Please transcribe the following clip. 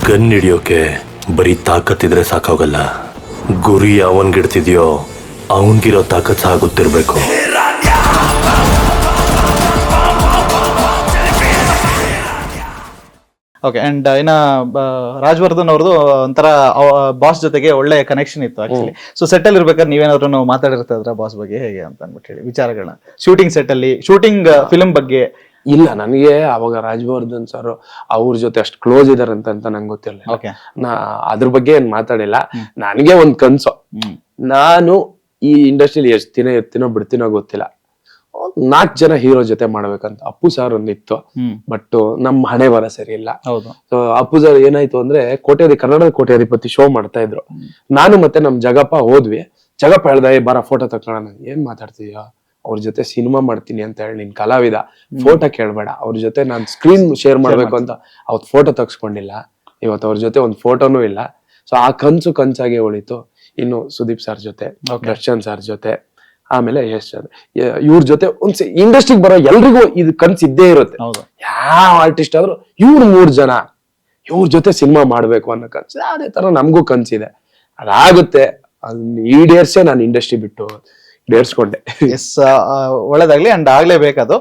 Gun ಹಿಡಿಯೋಕೆ ಬರೀ ತಾಕತ್ತಿದ್ರೆ ಸಾಕಾಗಲ್ಲ. ಗುರಿ ಅವನ್ಗಿಡ್ತಿದ್ಯೋ ಅವನ್ಗಿರೋ ತಾಕತ್ ಸಹ ಗೊತ್ತಿರ್ಬೇಕು. ಓಕೆ. ಅಂಡ್ ಇನ್ನ ರಾಜವರ್ಧನ್ ಅವ್ರದ್ದು ಒಂಥರ ಬಾಸ್ ಜೊತೆಗೆ ಒಳ್ಳೆ ಕನೆಕ್ಷನ್ ಇತ್ತು ಆಕ್ಚುಲಿ. ಸೊ ಸೆಟ್ ಅಲ್ಲಿ ಇರ್ಬೇಕಾದ್ರೆ ನೀವೇನಾದ್ರು ನಾವು ಮಾತಾಡಿರ್ತಾ ಇದ್ರ ಬಾಸ್ ಬಗ್ಗೆ ಹೇಗೆ ಅಂತ ಅಂದ್ಬಿಟ್ಟು ಹೇಳಿ ವಿಚಾರಗಳನ್ನ, ಶೂಟಿಂಗ್ ಸೆಟ್ ಅಲ್ಲಿ, ಶೂಟಿಂಗ್ ಫಿಲ್ಮ್ ಬಗ್ಗೆ? ಇಲ್ಲ, ನನಗೆ ಅವಾಗ ರಾಜವರ್ಧನ್ ಸರ್ ಅವ್ರ ಜೊತೆ ಅಷ್ಟು ಕ್ಲೋಸ್ ಇದಾರೆ ಅಂತ ನಂಗೆ ಗೊತ್ತಿರಲಿಲ್ಲ. ಓಕೆ. ಅದ್ರ ಬಗ್ಗೆ ಏನ್ ಮಾತಾಡಿಲ್ಲ. ನನಗೆ ಒಂದ್ ಕನ್ಸು, ನಾನು ಈ ಇಂಡಸ್ಟ್ರಿಲಿ ಎಷ್ಟು ದಿನ ಇರ್ತೀನೋ ಬಿಡ್ತೀನೋ ಗೊತ್ತಿಲ್ಲ, 4 ಜನ ಹೀರೋ ಜೊತೆ ಮಾಡ್ಬೇಕಂತ. ಅಪ್ಪು ಸರ್ ಒಂದಿತ್ತು, ಬಟ್ ನಮ್ ಹಣೆ ಬರ ಸರಿ ಇಲ್ಲ. ಸೊ ಅಪ್ಪು ಸರ್ ಏನಾಯ್ತು ಅಂದ್ರೆ ಕನ್ನಡದ ಕೋಟ್ಯಾಧಿಪತಿ ಶೋ ಮಾಡ್ತಾ ಇದ್ರು. ನಾನು ಮತ್ತೆ ನಮ್ ಜಗಪ್ಪ ಹೋದ್ವಿ. ಜಗಪ್ಪ ಹೇಳ್ದ, ಬಾರ ಫೋಟೋ ತಕೊಳ್ಳೋಣ. ಏನ್ ಮಾತಾಡ್ತೀಯ, ಅವ್ರ ಜೊತೆ ಸಿನಿಮಾ ಮಾಡ್ತೀನಿ ಅಂತ ಹೇಳಿ, ನೀನ್ ಕಲಾವಿದ, ಫೋಟೋ ಕೇಳ್ಬೇಡ, ಅವ್ರ ಜೊತೆ ನಾನ್ ಸ್ಕ್ರೀನ್ ಶೇರ್ ಮಾಡ್ಬೇಕು ಅಂತ ಅವತ್ ಫೋಟೋ ತಗ್ಸ್ಕೊಂಡಿಲ್ಲ. ಇವತ್ತು ಅವ್ರ ಜೊತೆ ಒಂದ್ ಫೋಟೋನು ಇಲ್ಲ. ಸೊ ಆ ಕನ್ಸಾಗೆ ಉಳಿತು. ಇನ್ನು ಸುದೀಪ್ ಸರ್ ಜೊತೆ, ದರ್ಶನ್ ಸರ್ ಜೊತೆ, ಆಮೇಲೆ ಯಶ್ ಸರ್, ಇವ್ರ ಜೊತೆ ಇಂಡಸ್ಟ್ರಿಗೆ ಬರೋ ಎಲ್ರಿಗೂ ಇದು ಕನ್ಸು ಇದ್ದೇ ಇರುತ್ತೆ. ಯಾವ ಆರ್ಟಿಸ್ಟ್ ಆದ್ರೂ ಇವ್ರು 3 ಜನ ಇವ್ರ ಜೊತೆ ಸಿನಿಮಾ ಮಾಡ್ಬೇಕು ಅನ್ನೋ ಕನ್ಸು. ಅದೇ ತರ ನಮಗೂ ಕನ್ಸಿದೆ, ಅದಾಗುತ್ತೆ. ಅದನ್ನ ಈಡೇರ್ಸೆ ನಾನು ಇಂಡಸ್ಟ್ರಿ ಬಿಟ್ಟು ಈಡೇರ್ಸ್ಕೊಂಡೆ. ಎಸ್, ಒಳ್ಳೇದಾಗ್ಲಿ. ಅಂಡ್ ಆಗ್ಲೇಬೇಕದು.